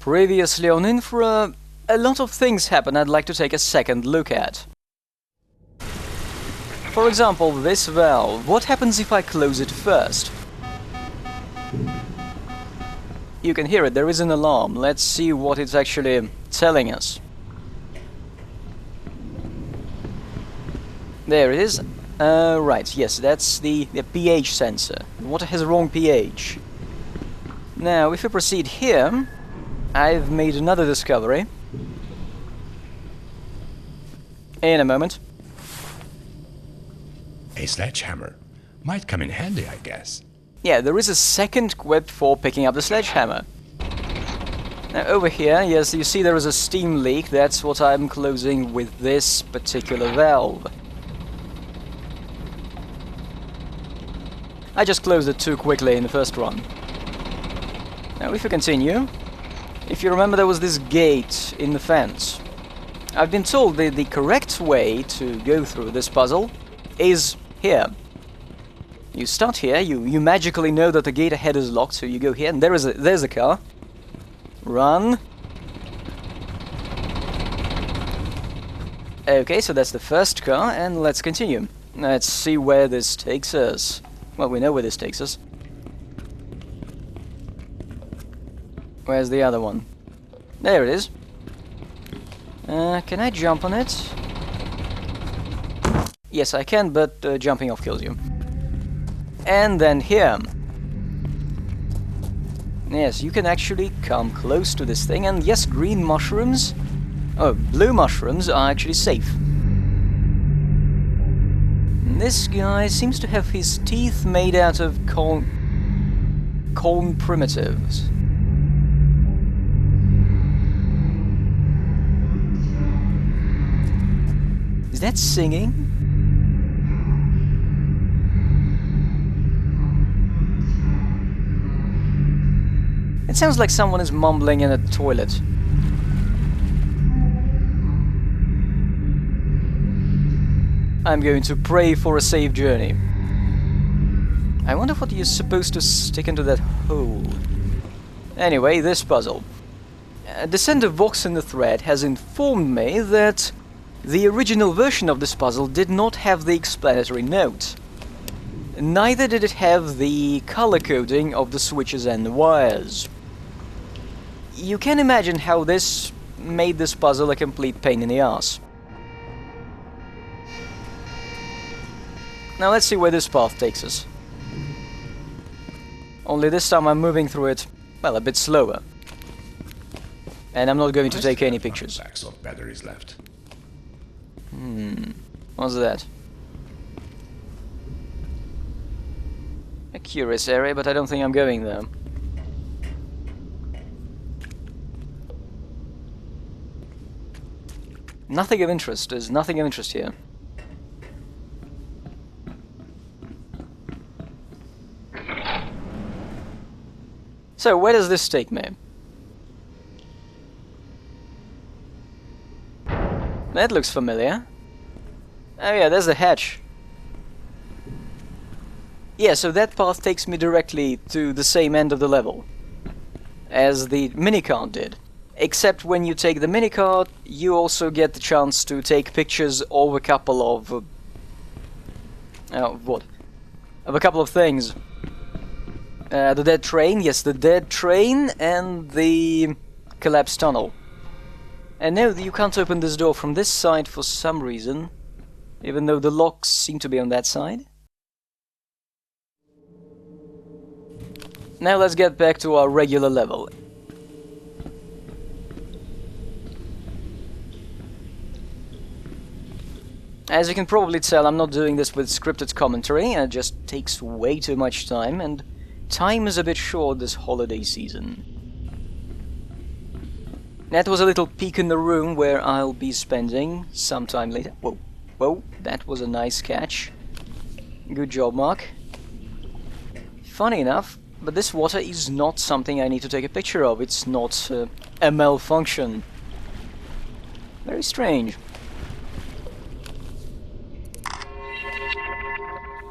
Previously on Infra, a lot of things happen I'd like to take a second look at. For example, this valve. What happens if I close it first? You can hear it, there is an alarm. Let's see what it's actually telling us. There it is. Right, yes, that's the pH sensor. The water has wrong pH. Now, if we proceed here, I've made another discovery. In a moment. A sledgehammer. Might come in handy, I guess. Yeah, there is a second quip for picking up the sledgehammer. Now over here, yes, you see there is a steam leak. That's what I'm closing with this particular valve. I just closed it too quickly in the first run. Now if we continue, if you remember there was this gate in the fence. I've been told that the correct way to go through this puzzle is here. You start here, you magically know that the gate ahead is locked, so you go here, and there's a car. Run. Okay, so that's the first car, and let's continue. Let's see where this takes us. Well, we know where this takes us. Where's the other one? There it is. Can I jump on it? Yes, I can, but jumping off kills you. And then here. Yes, you can actually come close to this thing, and yes, green mushrooms... Oh, blue mushrooms are actually safe. And this guy seems to have his teeth made out of corn primitives. Is that singing? It sounds like someone is mumbling in a toilet. I'm going to pray for a safe journey. I wonder what you're supposed to stick into that hole. Anyway, this puzzle. The sender Vox in the thread has informed me that the original version of this puzzle did not have the explanatory note. Neither did it have the color coding of the switches and the wires. You can imagine how this made this puzzle a complete pain in the ass. Now let's see where this path takes us. Only this time I'm moving through it, well, a bit slower. And I'm not going to take any pictures. Packs of batteries left. What's that? A curious area, but I don't think I'm going there. Nothing of interest. There's nothing of interest here. So, where does this take me? That looks familiar. Oh yeah, there's the hatch. Yeah, so that path takes me directly to the same end of the level as the minicart did. Except when you take the minicart, you also get the chance to take pictures of a couple of... Of a couple of things. The dead train, yes, the dead train and the collapsed tunnel. And no, you can't open this door from this side for some reason, even though the locks seem to be on that side. Now let's get back to our regular level. As you can probably tell, I'm not doing this with scripted commentary, it just takes way too much time, and time is a bit short this holiday season. That was a little peek in the room where I'll be spending some time later. Whoa, that was a nice catch. Good job, Mark. Funny enough, but this water is not something I need to take a picture of. It's not a malfunction. Very strange.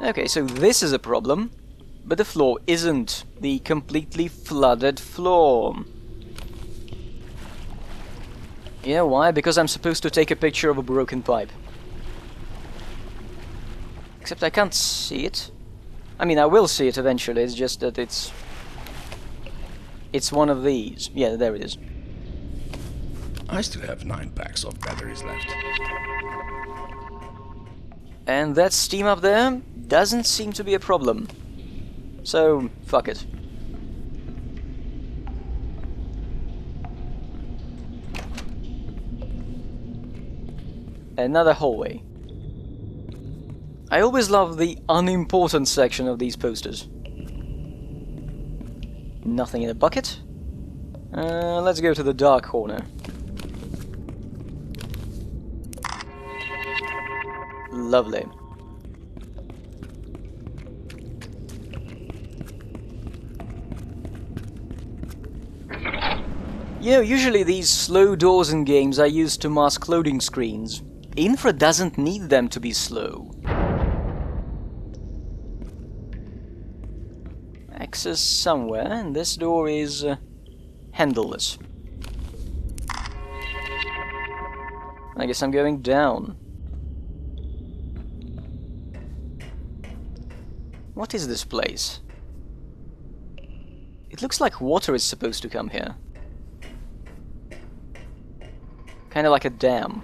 Okay, so this is a problem, but the floor isn't the completely flooded floor. Yeah, why? Because I'm supposed to take a picture of a broken pipe. Except I can't see it. I mean, I will see it eventually, it's just that it's one of these. Yeah, there it is. I still have 9 packs of batteries left. And that steam up there doesn't seem to be a problem. So, fuck it. Another hallway. I always love the unimportant section of these posters. Nothing in a bucket. Let's go to the dark corner. Lovely. Yeah, usually these slow doors in games are used to mask loading screens. Infra doesn't need them to be slow. Access somewhere, and this door is handleless. I guess I'm going down. What is this place? It looks like water is supposed to come here. Kinda like a dam.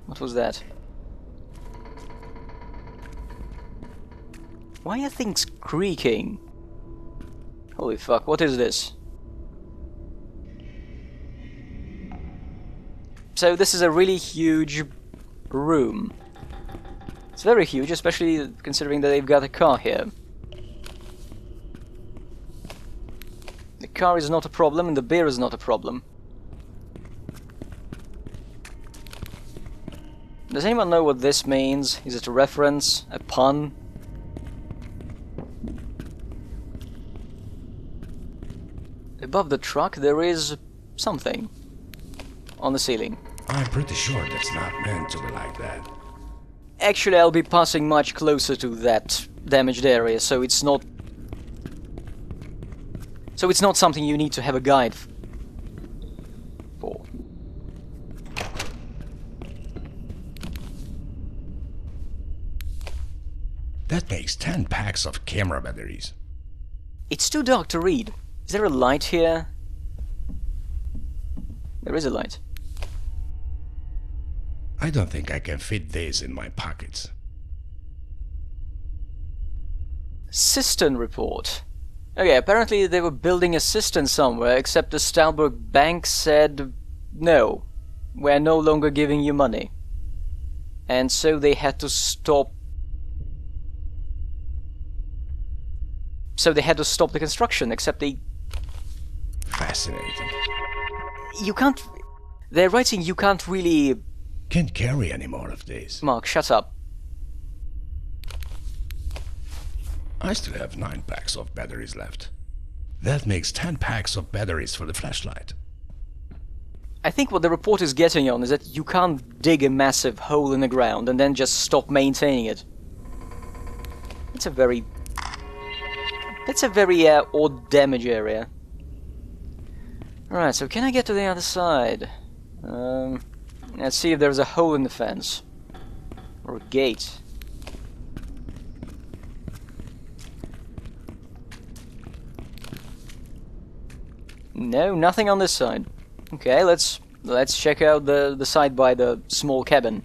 What was that? Why are things creaking? Holy fuck, what is this? So this is a really huge room. It's very huge, especially considering that they've got a car here. The car is not a problem and the beer is not a problem. Does anyone know what this means? Is it a reference? A pun? Above the truck there is something on the ceiling. I'm pretty sure that's not meant to be like that. Actually, I'll be passing much closer to that damaged area, so it's not something you need to have a guide for. That makes 10 packs of camera batteries. It's too dark to read. Is there a light here? There is a light. I don't think I can fit these in my pockets. Cistern report. Okay, apparently they were building a cistern somewhere, except the Stalberg Bank said, no, we're no longer giving you money. And so they had to stop. So they had to stop the construction, except they... Fascinating. You can't... They're writing you can't really... Can't carry any more of these. Mark, shut up. I still have 9 packs of batteries left. That makes 10 packs of batteries for the flashlight. I think what the report is getting on is that you can't dig a massive hole in the ground and then just stop maintaining it. That's a very odd damage area. Alright, so can I get to the other side? Let's see if there's a hole in the fence. Or a gate. No, nothing on this side. Okay, let's check out the side by the small cabin.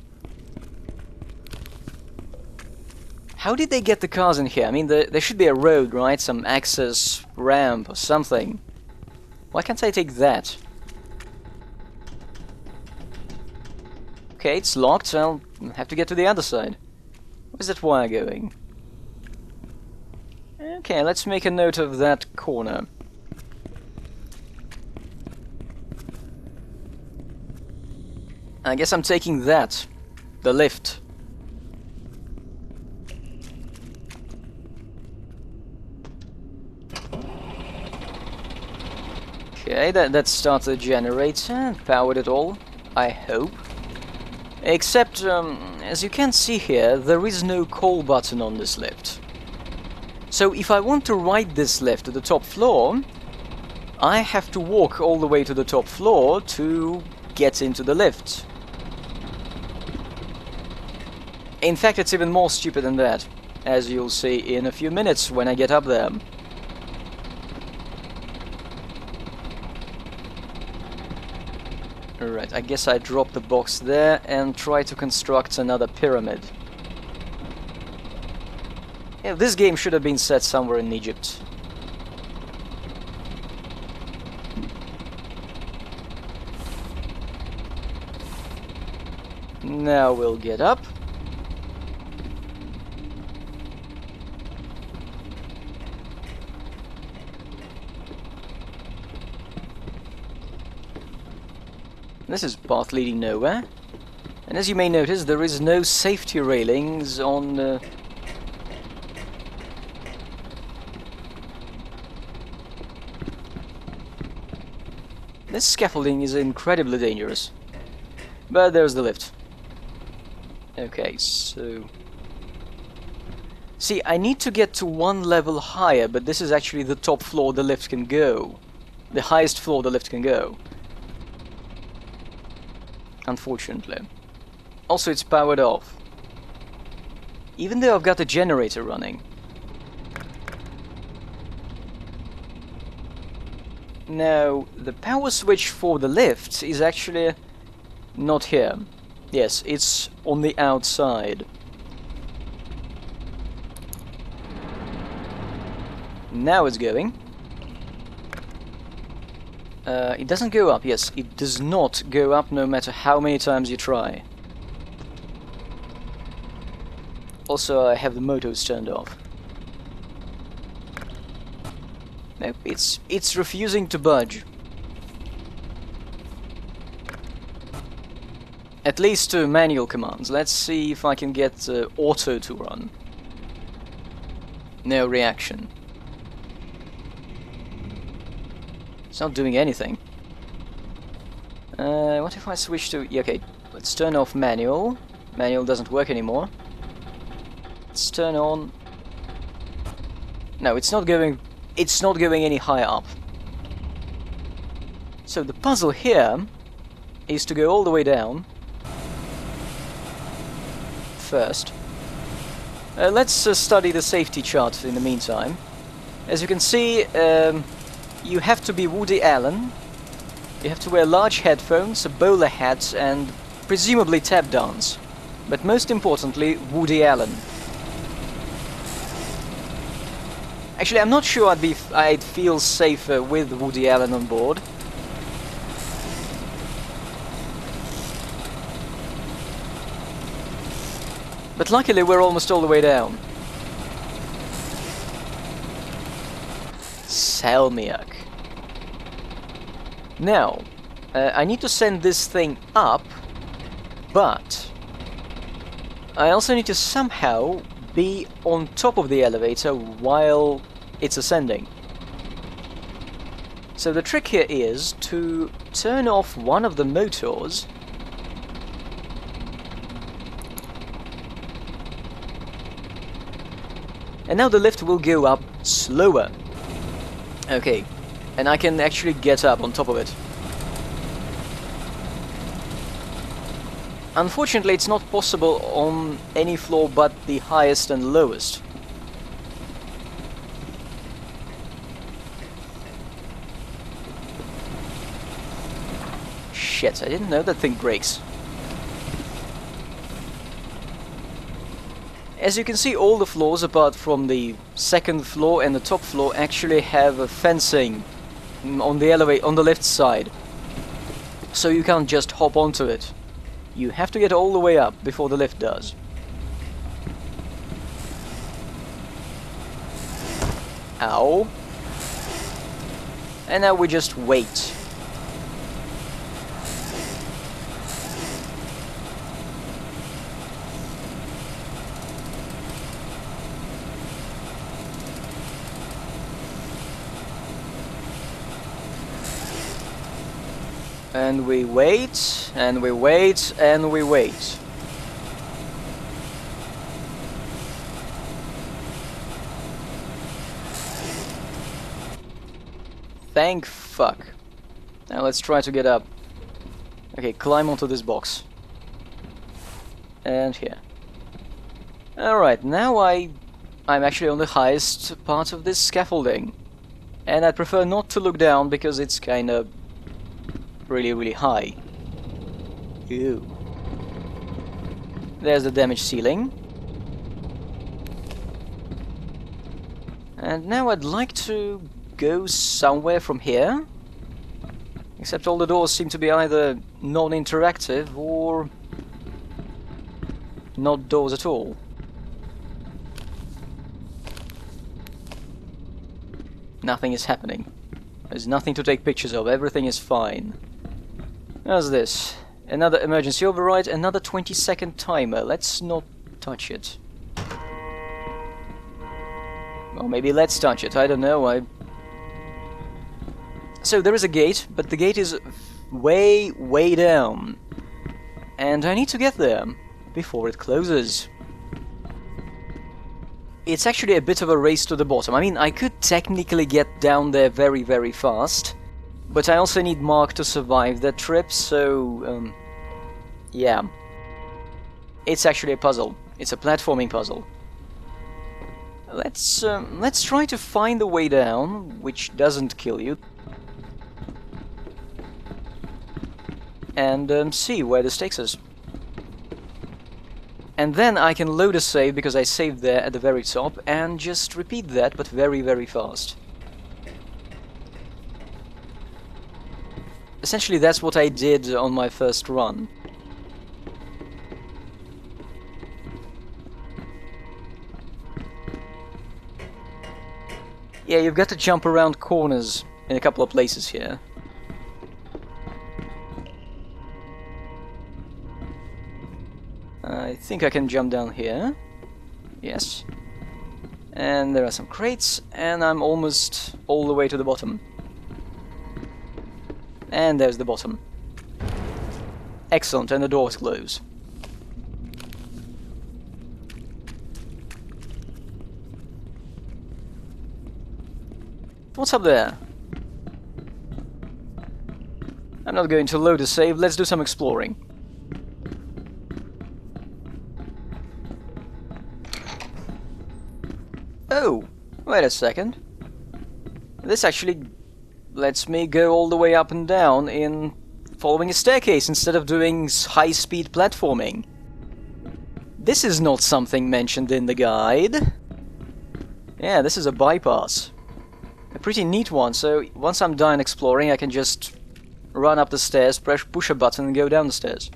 How did they get the cars in here? I mean, there should be a road, right? Some access ramp or something. Why can't I take that? Okay, it's locked, so I'll have to get to the other side. Where's that wire going? Okay, let's make a note of that corner. I guess I'm taking that. The lift. Okay, that started the generator, powered it all, I hope. Except, as you can see here, there is no call button on this lift. So if I want to ride this lift to the top floor, I have to walk all the way to the top floor to get into the lift. In fact, it's even more stupid than that, as you'll see in a few minutes when I get up there. Alright, I guess I drop the box there and try to construct another pyramid. Yeah, this game should have been set somewhere in Egypt. Now we'll get up. This is path leading nowhere. And as you may notice, there is no safety railings on... This scaffolding is incredibly dangerous. But there's the lift. Okay, so... See, I need to get to one level higher, but this is actually the top floor the lift can go. The highest floor the lift can go. Unfortunately. Also, it's powered off. Even though I've got a generator running. Now, the power switch for the lift is actually not here. Yes, it's on the outside. Now it's going. It doesn't go up, yes, it does not go up no matter how many times you try. Also, I have the motors turned off. Nope, it's refusing to budge. At least manual commands. Let's see if I can get auto to run. No reaction. It's not doing anything. What if I switch to... Yeah, okay, let's turn off manual. Manual doesn't work anymore. Let's turn on... No, it's not going any higher up. So the puzzle here is to go all the way down. First. Let's study the safety chart in the meantime. As you can see, you have to be Woody Allen. You have to wear large headphones, a bowler hat, and presumably tap dance. But most importantly, Woody Allen. Actually, I'm not sure I'd feel safer with Woody Allen on board. But luckily, we're almost all the way down. Salmiak. Now, I need to send this thing up, but I also need to somehow be on top of the elevator while it's ascending. So the trick here is to turn off one of the motors and now the lift will go up slower. Okay, and I can actually get up on top of it. Unfortunately, it's not possible on any floor but the highest and lowest. Shit, I didn't know that thing breaks. As you can see, all the floors apart from the second floor and the top floor actually have a fencing on the lift side. So you can't just hop onto it. You have to get all the way up before the lift does. Ow. And now we just wait. And we wait, and we wait, and we wait. Thank fuck. Now let's try to get up. Okay, climb onto this box. And here. Alright, now I'm actually on the highest part of this scaffolding. And I'd prefer not to look down because it's kinda really high. Ew. There's the damaged ceiling. And now I'd like to go somewhere from here. Except all the doors seem to be either non-interactive or not doors at all. Nothing is happening. There's nothing to take pictures of, everything is fine. How's this? Another emergency override, another 20-second timer. Let's not touch it. Or maybe let's touch it, I don't know. So there is a gate, but the gate is way down. And I need to get there before it closes. It's actually a bit of a race to the bottom. I mean, I could technically get down there very fast, but I also need Mark to survive that trip, so yeah. It's actually a puzzle. It's a platforming puzzle. Let's try to find the way down, which doesn't kill you. And see where this takes us. And then I can load a save, because I saved there at the very top, and just repeat that, but very fast. Essentially that's what I did on my first run. Yeah, you've got to jump around corners in a couple of places here. I think I can jump down here. Yes. And there are some crates, and I'm almost all the way to the bottom. And there's the bottom. Excellent, and the doors close. What's up there? I'm not going to load a save, let's do some exploring. Oh, wait a second. This actually lets me go all the way up and down in following a staircase instead of doing high-speed platforming. This is not something mentioned in the guide. Yeah, this is a bypass. A pretty neat one, so once I'm done exploring I can just run up the stairs, push a button and go down the stairs.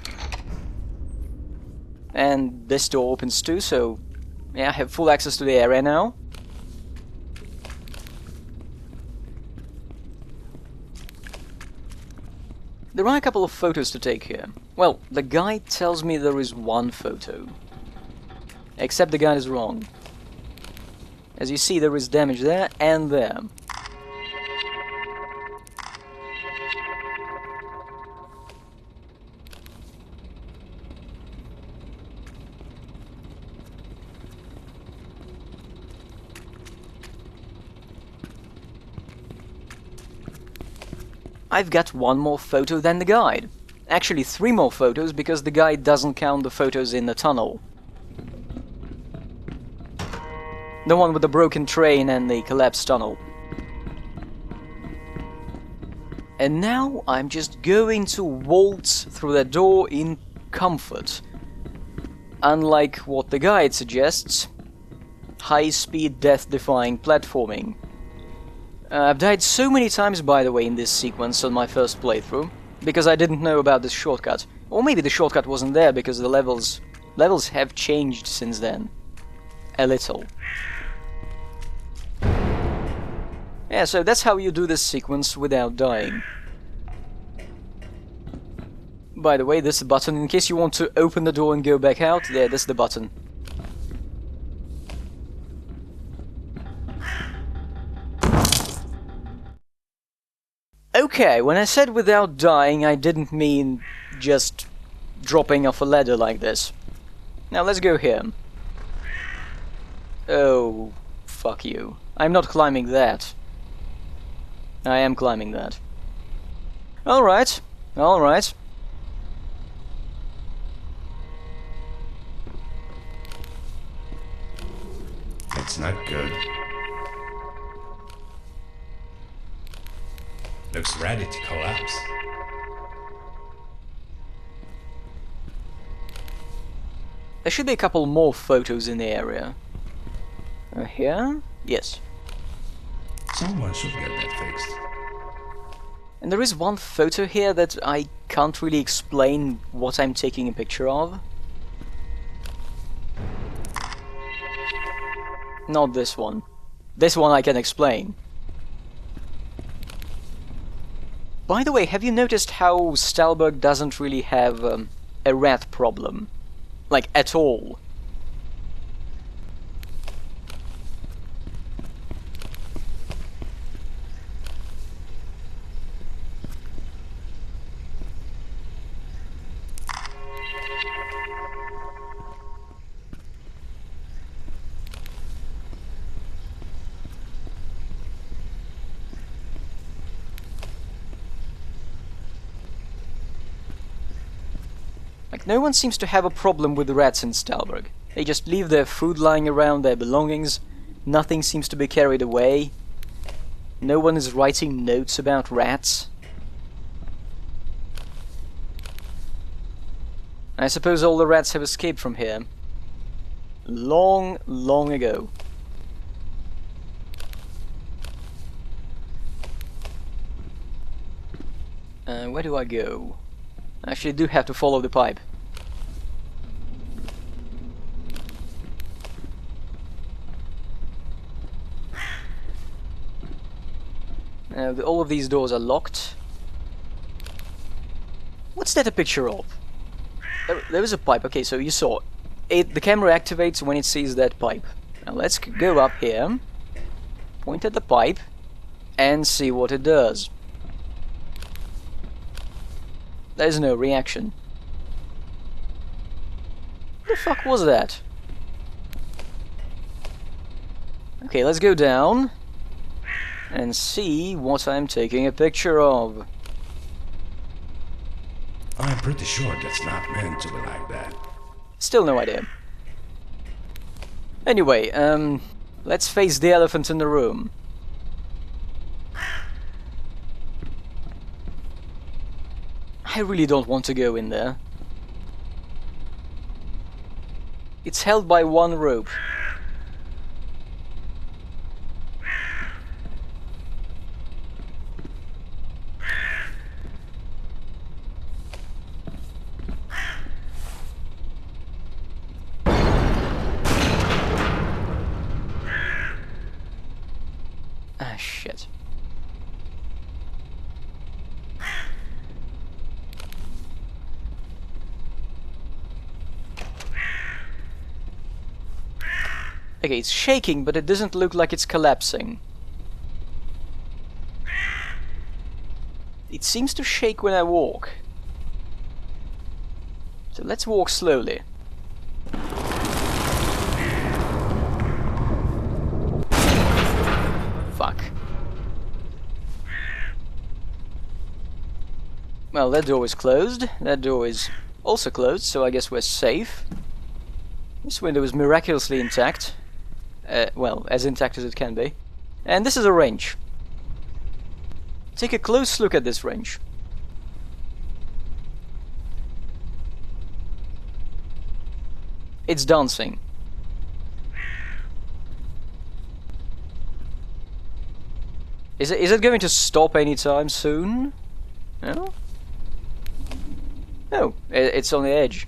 And this door opens too, so yeah, I have full access to the area now. There are a couple of photos to take here. Well, the guide tells me there is one photo. Except the guide is wrong. As you see, there is damage there and there. I've got one more photo than the guide. Actually 3 more photos, because the guide doesn't count the photos in the tunnel. The one with the broken train and the collapsed tunnel. And now I'm just going to waltz through that door in comfort. Unlike what the guide suggests, high-speed, death-defying platforming. I've died so many times, by the way, in this sequence on my first playthrough, because I didn't know about this shortcut. Or maybe the shortcut wasn't there because the levels have changed since then. A little. Yeah, so that's how you do this sequence without dying. By the way, this is the button. In case you want to open the door and go back out, there, this is the button. Okay, when I said without dying, I didn't mean just dropping off a ladder like this. Now let's go here. Oh, fuck you. I'm not climbing that. I am climbing that. Alright, alright. It's not good. Looks ready to collapse. There should be a couple more photos in the area. Here? Yes. Someone should get that fixed. And there is one photo here that I can't really explain what I'm taking a picture of. Not this one. This one I can explain. By the way, have you noticed how Stalberg doesn't really have a rat problem? Like, at all. Like, no one seems to have a problem with rats in Stalberg. They just leave their food lying around, their belongings. Nothing seems to be carried away. No one is writing notes about rats. I suppose all the rats have escaped from here. Long, long ago. Where do I go? I actually do have to follow the pipe. All of these doors are locked. What's that a picture of? There is a pipe. Okay, so you saw it. The camera activates when it sees that pipe. Now let's go up here, point at the pipe, and see what it does. There's no reaction. What the fuck was that? Okay, let's go down and see what I'm taking a picture of. I'm pretty sure that's not meant to be like that. Still no idea. Anyway, let's face the elephant in the room. I really don't want to go in there. It's held by one rope. Ah, shit. Okay, it's shaking, but it doesn't look like it's collapsing. It seems to shake when I walk. So let's walk slowly. Fuck. Well, that door is closed. That door is also closed, so I guess we're safe. This window is miraculously intact. Well, as intact as it can be. And this is a wrench. Take a close look at this wrench. It's dancing. Is it going to stop anytime soon? No? No, it's on the edge.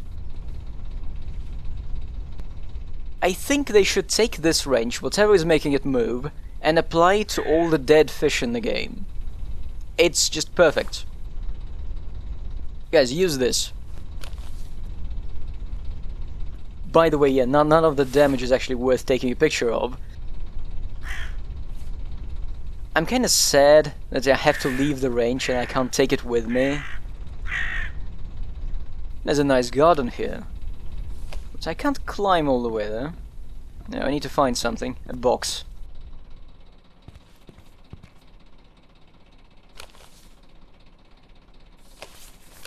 I think they should take this wrench, whatever is making it move, and apply it to all the dead fish in the game. It's just perfect. Guys, use this. By the way, yeah, none of the damage is actually worth taking a picture of. I'm kinda sad that I have to leave the range and I can't take it with me. There's a nice garden here. But I can't climb all the way there. No, I need to find something. A box.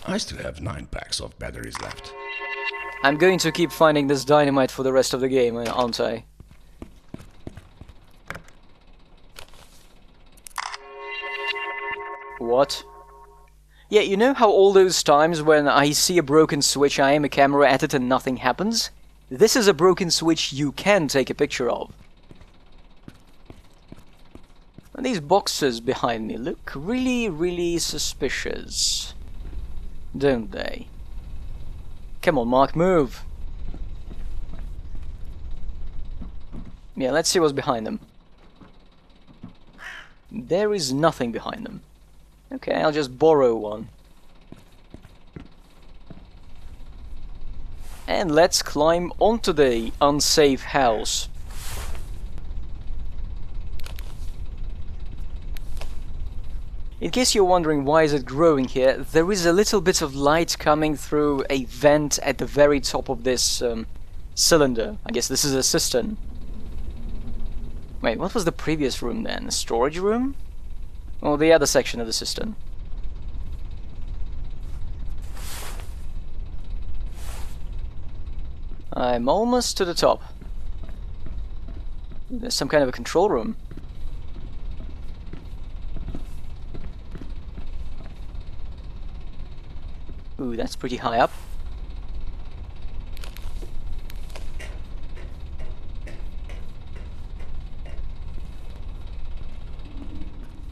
I still have 9 packs of batteries left. I'm going to keep finding this dynamite for the rest of the game, aren't I? What? Yeah, you know how all those times when I see a broken switch, I aim a camera at it and nothing happens? This is a broken switch you can take a picture of. And these boxes behind me look really, really suspicious. Don't they? Come on, Mark, move! Yeah, let's see what's behind them. There is nothing behind them. Okay, I'll just borrow one. And let's climb onto the unsafe house. In case you're wondering why is it growing here, there is a little bit of light coming through a vent at the very top of this cylinder. I guess this is a cistern. Wait, what was the previous room then? A storage room? Or the other section of the cistern? I'm almost to the top. There's some kind of a control room. Ooh, that's pretty high up.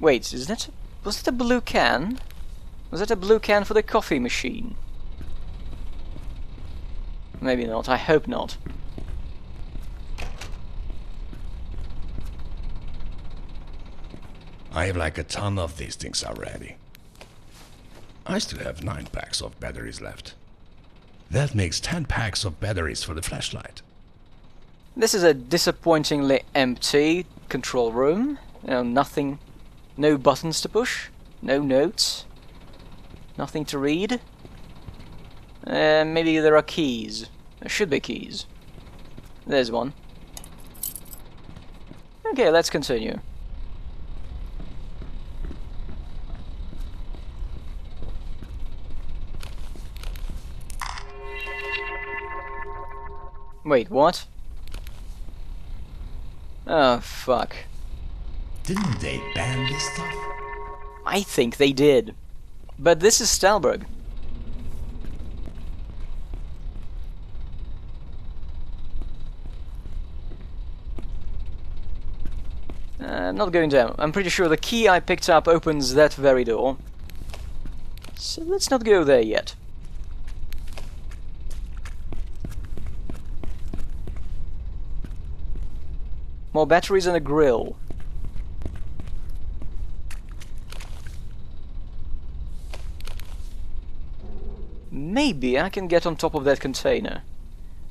Wait, is that... was it a blue can? Was that a blue can for the coffee machine? Maybe not, I hope not. I have like a ton of these things already. I still have 9 packs of batteries left. That makes 10 packs of batteries for the flashlight. This is a disappointingly empty control room. You know, nothing, no buttons to push, no notes, nothing to read. Maybe there are keys. There should be keys. There's one. Okay, let's continue. Wait, what? Oh, fuck. Didn't they ban this stuff? I think they did. But this is Stalberg. I'm not going down. I'm pretty sure the key I picked up opens that very door. So let's not go there yet. More batteries and a grill. Maybe I can get on top of that container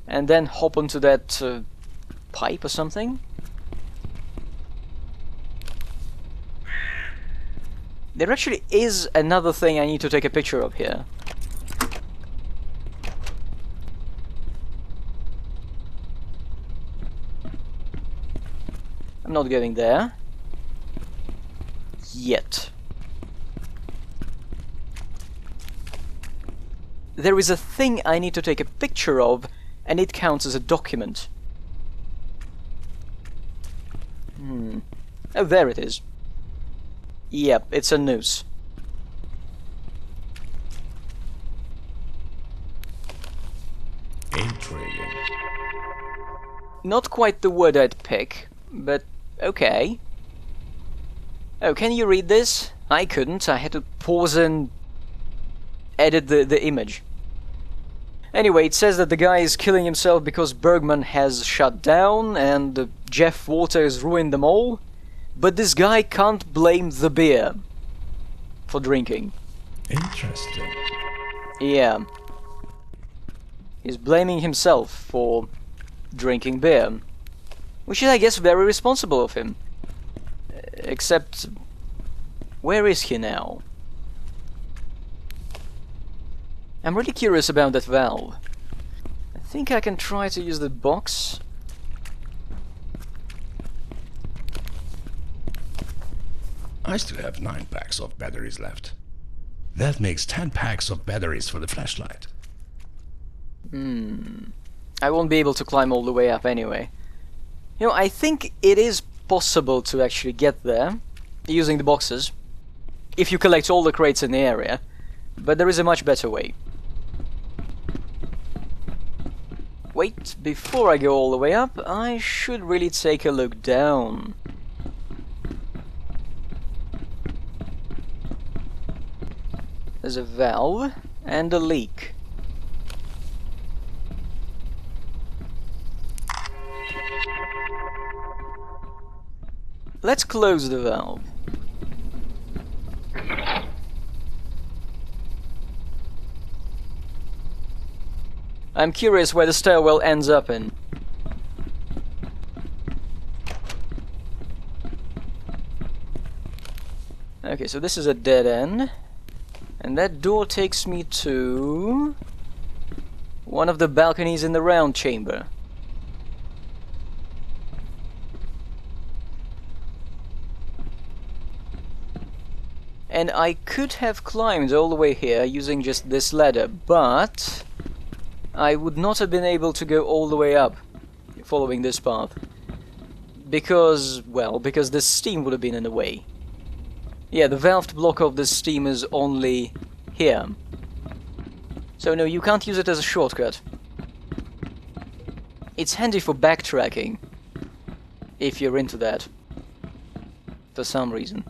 and then hop onto that pipe or something. There actually is another thing I need to take a picture of here. I'm not going there. Yet. There is a thing I need to take a picture of, and it counts as a document. Oh, there it is. Yep, it's a noose. Intriguing. Not quite the word I'd pick, but okay. Oh, can you read this? I couldn't. I had to pause and edit the image. Anyway, it says that the guy is killing himself because Bergman has shut down and Jeff Waters ruined them all. But this guy can't blame the beer for drinking. Interesting. Yeah. He's blaming himself for drinking beer. Which is, I guess, very responsible of him. Except... where is he now? I'm really curious about that valve. I think I can try to use the box. I still have 9 packs of batteries left. That makes 10 packs of batteries for the flashlight. I won't be able to climb all the way up anyway. You know, I think it is possible to actually get there using the boxes, if you collect all the crates in the area, but there is a much better way. Wait, before I go all the way up, I should really take a look down. There's a valve and a leak. Let's close the valve. I'm curious where the stairwell ends up in. Okay, so this is a dead end. And that door takes me to one of the balconies in the round chamber. And I could have climbed all the way here using just this ladder, but I would not have been able to go all the way up following this path. Because, well, because the steam would have been in the way. Yeah, the valved block of the steam is only here. So no, you can't use it as a shortcut. It's handy for backtracking, if you're into that, for some reason.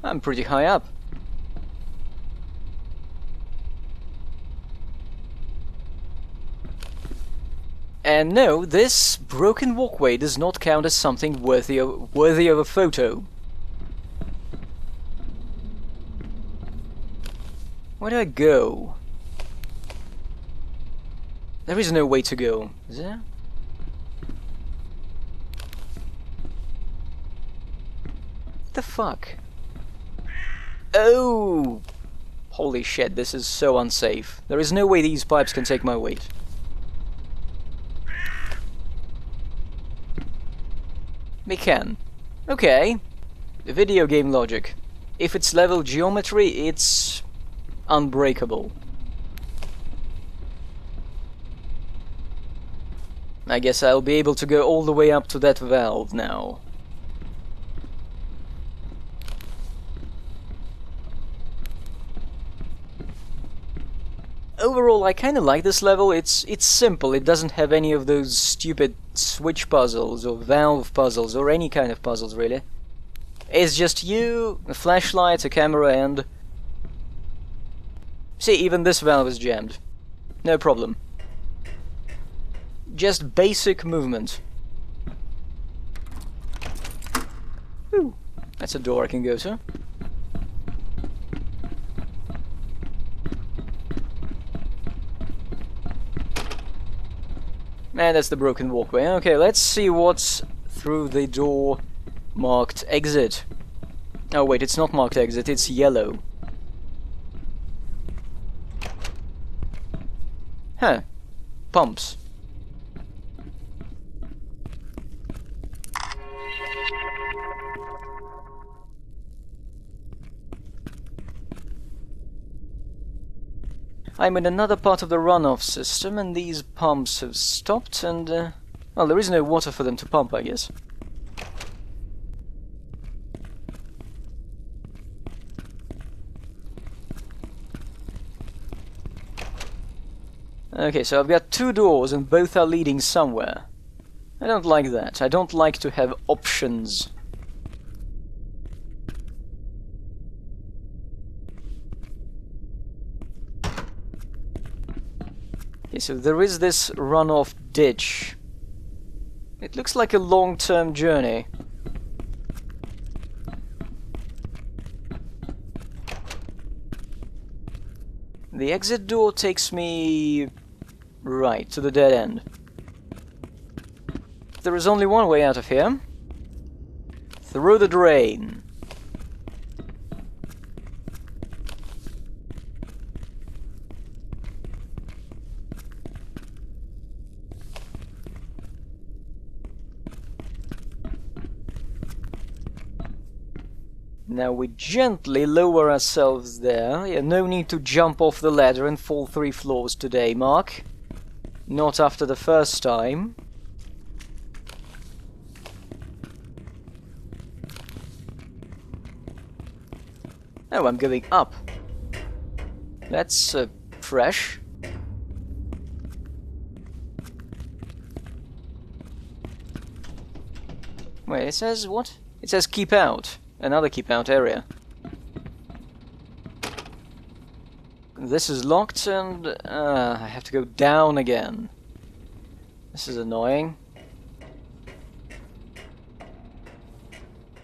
I'm pretty high up. And no, this broken walkway does not count as something worthy of a photo. Where do I go? There is no way to go, is there? What the fuck? Oh! Holy shit, this is so unsafe. There is no way these pipes can take my weight. They can. Okay. Video game logic. If it's level geometry, it's unbreakable. I guess I'll be able to go all the way up to that valve now. Overall, I kinda like this level. It's simple. It doesn't have any of those stupid switch puzzles or valve puzzles or any kind of puzzles, really. It's just you, a flashlight, a camera, and... See, even this valve is jammed. No problem. Just basic movement. Ooh, that's a door I can go to. And that's the broken walkway. Okay, let's see what's through the door marked exit. Oh wait, it's not marked exit, it's yellow. Huh. Pumps. I'm in another part of the runoff system, and these pumps have stopped, and, well, there is no water for them to pump, I guess. Okay, so I've got two doors, and both are leading somewhere. I don't like that. I don't like to have options. Okay, so there is this runoff ditch. It looks like a long-term journey. The exit door takes me right to the dead end. There is only one way out of here. Through the drain. Now we gently lower ourselves there. Yeah, no need to jump off the ladder and fall 3 floors today, Mark. Not after the first time. Oh, I'm going up. That's fresh. Wait, it says what? It says keep out. Another keep out area. This is locked and I have to go down again. This is annoying.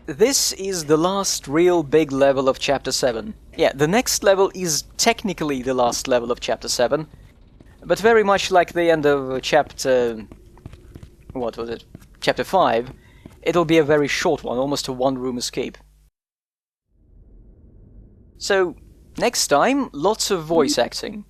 This is the last real big level of Chapter 7. Yeah, the next level is technically the last level of Chapter 7, but very much like the end of Chapter... what was it? Chapter 5, it'll be a very short one, almost a one-room escape. So, next time, lots of voice acting.